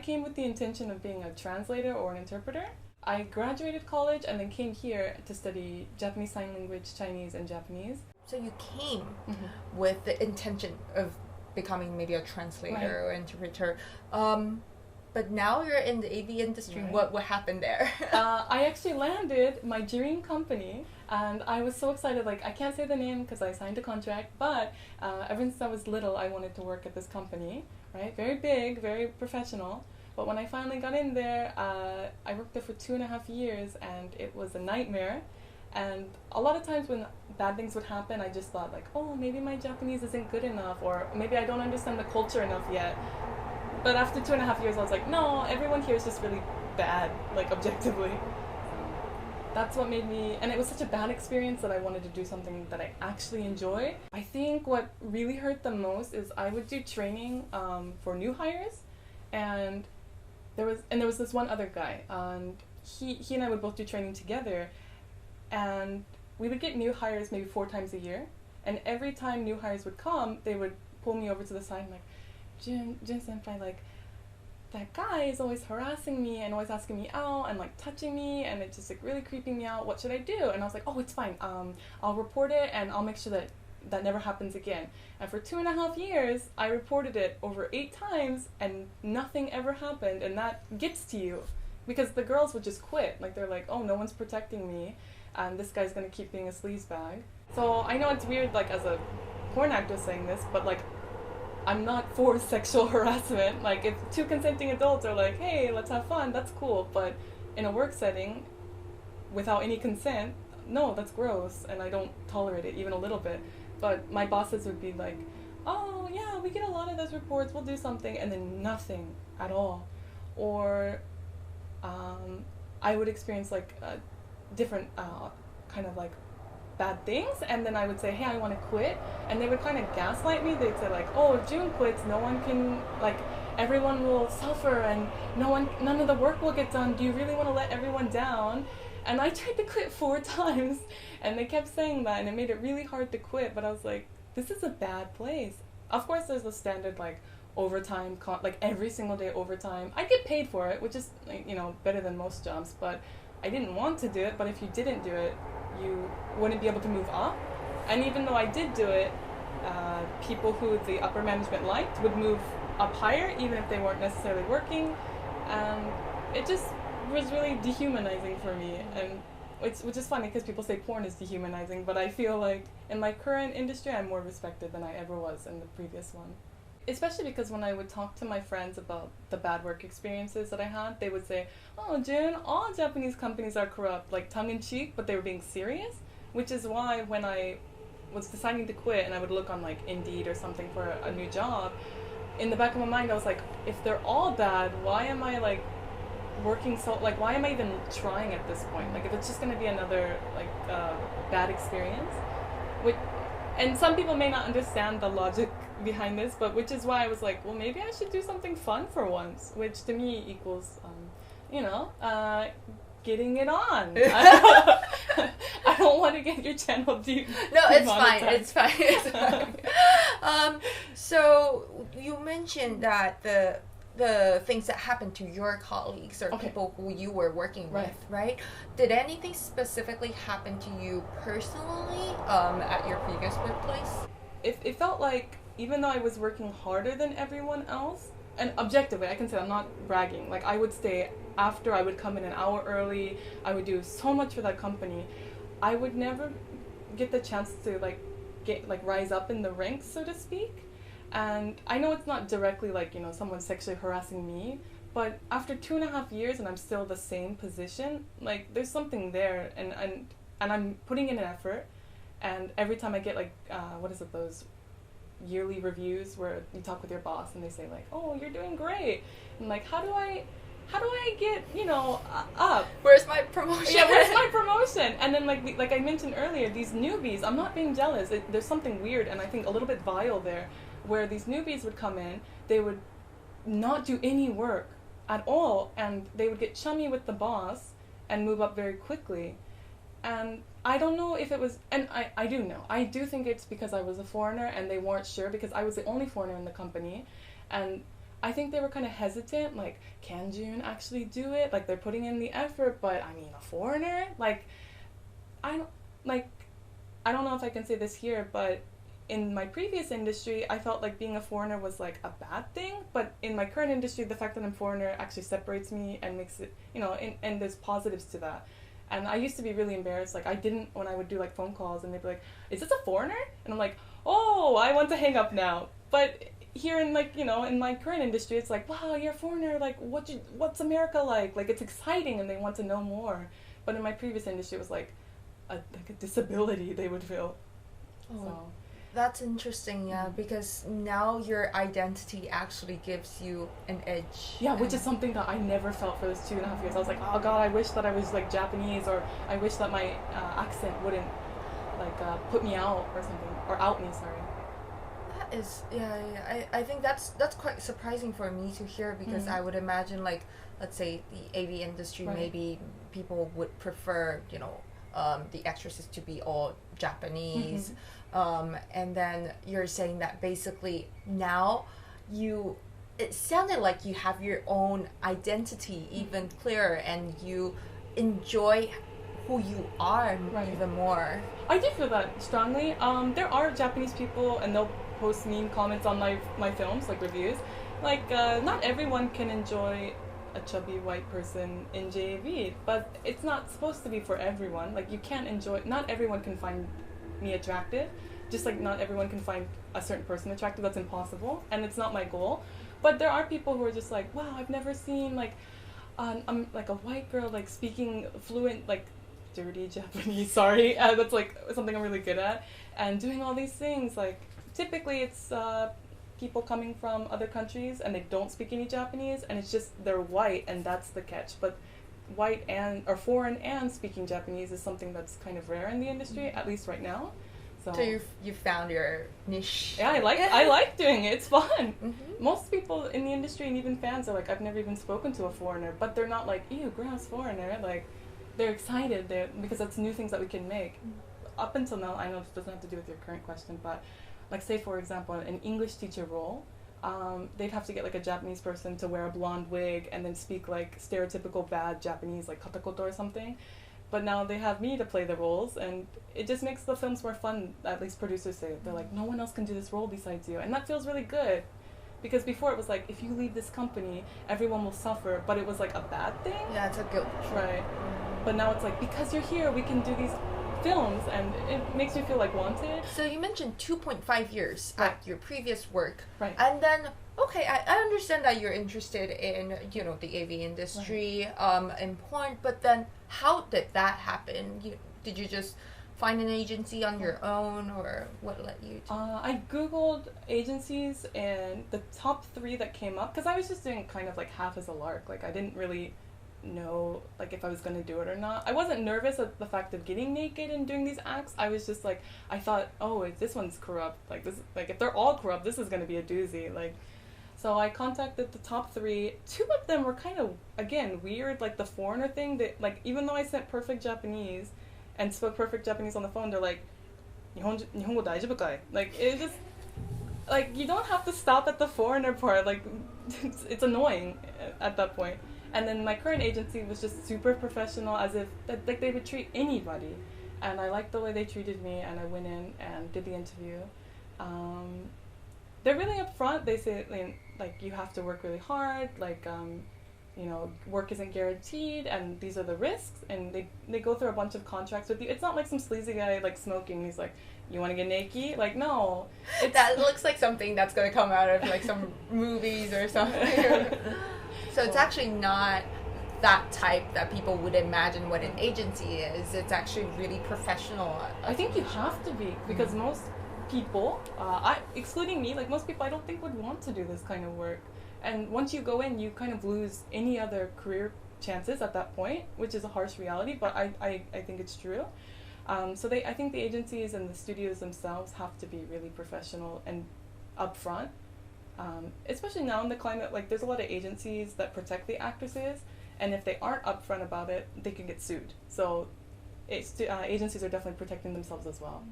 came with the intention of being a translator or an interpreter. I graduated college and then came here to study Japanese Sign Language, Chinese, and Japanese. So you came with the intention of becoming maybe a translator or interpreter. But now you're in the AV industry. Right. What happened there? I actually landed my dream company, and I was so excited. Like, I can't say the name because I signed a contract, but ever since I was little, I wanted to work at this company, right? Very big, very professional. But when I finally got in there, I worked there for 2.5 years, and it was a nightmare. And a lot of times when bad things would happen, I just thought like, oh, maybe my Japanese isn't good enough, or maybe I don't understand the culture enough yet. But after 2.5 years, I was like, no, everyone here is just really bad, like objectively. That's what made me, and it was such a bad experience that I wanted to do something that I actually enjoy. I think what really hurt the most is I would do training for new hires, and there was this one other guy, and he and I would both do training together, and we would get new hires maybe 4 times a year, and every time new hires would come, they would pull me over to the side and like, Jun senpai, like, that guy is always harassing me and always asking me out and like touching me, and it's just like really creeping me out. What should I do? And I was like, oh, it's fine. I'll report it and I'll make sure that never happens again. And for 2.5 years, I reported it over 8 times and nothing ever happened. And that gets to you because the girls would just quit. Like, they're like, oh, no one's protecting me, and this guy's gonna keep being a sleazebag. So I know it's weird, like, as a porn actor saying this, but like, I'm not for sexual harassment. Like, if 2 consenting adults are like, hey, let's have fun, that's cool. But in a work setting, without any consent, no, that's gross, and I don't tolerate it even a little bit. But my bosses would be like, oh, yeah, we get a lot of those reports, we'll do something, and then nothing at all. Or I would experience, like, different kind of, like, bad things, and then I would say, hey, I want to quit, and they would kind of gaslight me. They'd say like, oh, if June quits, no one can, like, everyone will suffer and none of the work will get done. Do you really want to let everyone down? And I tried to quit 4 times, and they kept saying that, and it made it really hard to quit. But I was like, this is a bad place. Of course there's the standard, like, overtime, like every single day overtime. I get paid for it, which is, like, you know, better than most jobs, but I didn't want to do it. But if you didn't do it, you wouldn't be able to move up. And even though I did do it, people who the upper management liked would move up higher, even if they weren't necessarily working. And it just was really dehumanizing for me. And which is funny because people say porn is dehumanizing, but I feel like in my current industry, I'm more respected than I ever was in the previous one. Especially because when I would talk to my friends about the bad work experiences that I had, they would say, oh, Jun, all Japanese companies are corrupt, like tongue-in-cheek, but they were being serious. Which is why when I was deciding to quit and I would look on like Indeed or something for a new job, in the back of my mind I was like, if they're all bad, why am I like working so, like, why am I even trying at this point? Like, if it's just going to be another like bad experience. And some people may not understand the logic behind this, but which is why I was like, well, maybe I should do something fun for once, which to me equals, getting it on. I don't want to get your channel deep. No, it's fine. It's fine. It's fine. So you mentioned that the things that happened to your colleagues or people who you were working with, right? Did anything specifically happen to you personally at your previous workplace? It felt like, even though I was working harder than everyone else, and objectively, I can say I'm not bragging, like, I would stay after, I would come in an hour early, I would do so much for that company, I would never get the chance to rise up in the ranks, so to speak. And I know it's not directly like, someone sexually harassing me, but after 2.5 years and I'm still the same position, like, there's something there, and I'm putting in an effort, and every time I get those yearly reviews where you talk with your boss and they say like, oh, you're doing great, and like, how do I get, up? Where's my promotion? Yeah, where's my promotion? And then like I mentioned earlier, these newbies, I'm not being jealous, there's something weird and I think a little bit vile there, where these newbies would come in, they would not do any work at all, and they would get chummy with the boss and move up very quickly. And I don't know if it was, and I do know, I do think it's because I was a foreigner and they weren't sure, because I was the only foreigner in the company, and I think they were kind of hesitant, like, can June actually do it? Like, they're putting in the effort, but I mean, a foreigner? Like, I don't, like, I don't know if I can say this here, but in my previous industry, I felt like being a foreigner was like a bad thing, but in my current industry, the fact that I'm foreigner actually separates me and makes it, you know, and there's positives to that. And I used to be really embarrassed, like, I didn't, when I would do, like, phone calls, and they'd be like, is this a foreigner? And I'm like, oh, I want to hang up now. But here in, like, you know, in my current industry, it's like, wow, you're a foreigner, like, what's America like? Like, it's exciting, and they want to know more. But in my previous industry, it was like a disability they would feel. Oh. So. That's interesting, yeah, because now your identity actually gives you an edge. Yeah, which is something that I never felt for those 2.5 years. I was like, oh God, I wish that I was like Japanese, or I wish that my accent wouldn't like put me out or something, or out me, sorry. That is, yeah. I think that's quite surprising for me to hear, because I would imagine, like, let's say the AV industry, maybe people would prefer, you know, the actresses to be all Japanese. And then you're saying that basically now it sounded like you have your own identity even clearer, and you enjoy who you are even more. I do feel that strongly. There are Japanese people, and they'll post mean comments on my films, like reviews. Like, not everyone can enjoy a chubby white person in JAV, but it's not supposed to be for everyone. Like, you can't enjoy, not everyone can find me attractive, just like not everyone can find a certain person attractive. That's impossible, and it's not my goal. But there are people who are just like, wow, I've never seen like like a white girl like speaking fluent, like, dirty Japanese, sorry, that's like something I'm really good at, and doing all these things. Like, typically it's people coming from other countries and they don't speak any Japanese, and it's just they're white, and that's the catch. But white and or foreign and speaking Japanese is something that's kind of rare in the industry, at least right now. So you found your niche. Yeah, I like doing it. It's fun. Most people in the industry and even fans are like, I've never even spoken to a foreigner, but they're not like, ew, gross foreigner. Like, they're excited because that's new things that we can make. Up until now, I know this doesn't have to do with your current question, but like, say for example, an English teacher role, they'd have to get like a Japanese person to wear a blonde wig and then speak like stereotypical bad Japanese, like katakoto or something. But now they have me to play the roles, and it just makes the films more fun, at least producers say. They're like, no one else can do this role besides you. And that feels really good. Because before it was like, if you leave this company, everyone will suffer, but it was like a bad thing. Yeah, it's a guilt. Right. But now it's like, because you're here, we can do these films, and it makes me feel like wanted. So you mentioned 2.5 years at your previous work. Right. And then, okay, I understand that you're interested in, you know, the AV industry, in porn, but then how did that happen? Did you just find an agency on your own, or what led you to? I Googled agencies, and the top 3 that came up, because I was just doing kind of like half as a lark. Like, I didn't really know like if I was going to do it or not. I wasn't nervous at the fact of getting naked and doing these acts. I was just like, I thought, oh, if this one's corrupt, like this, like if they're all corrupt, this is going to be a doozy. Like, so I contacted the top 3. 2 of them were kind of, again, weird, like the foreigner thing. That, like, even though I sent perfect Japanese and spoke perfect Japanese on the phone, they're like, Nihongo daijoubu kai? Like, it just, like, you don't have to stop at the foreigner part. Like, it's annoying at that point. And then my current agency was just super professional, as if like they would treat anybody. And I liked the way they treated me, and I went in and did the interview. They're really upfront. They say, like, you have to work really hard, like, you know, work isn't guaranteed, and these are the risks, and they go through a bunch of contracts with you. It's not like some sleazy guy, like, smoking, he's like, you want to get naked? Like, no. That looks like something that's going to come out of, like, some movies or something. So it's actually not that type that people would imagine what an agency is. It's actually really professional. I think you have to be, because most people, excluding me, like most people I don't think would want to do this kind of work. And once you go in, you kind of lose any other career chances at that point, which is a harsh reality, but I think it's true. So I think the agencies and the studios themselves have to be really professional and upfront. Especially now in the climate, like there's a lot of agencies that protect the actresses, and if they aren't upfront about it, they can get sued. So agencies are definitely protecting themselves as well.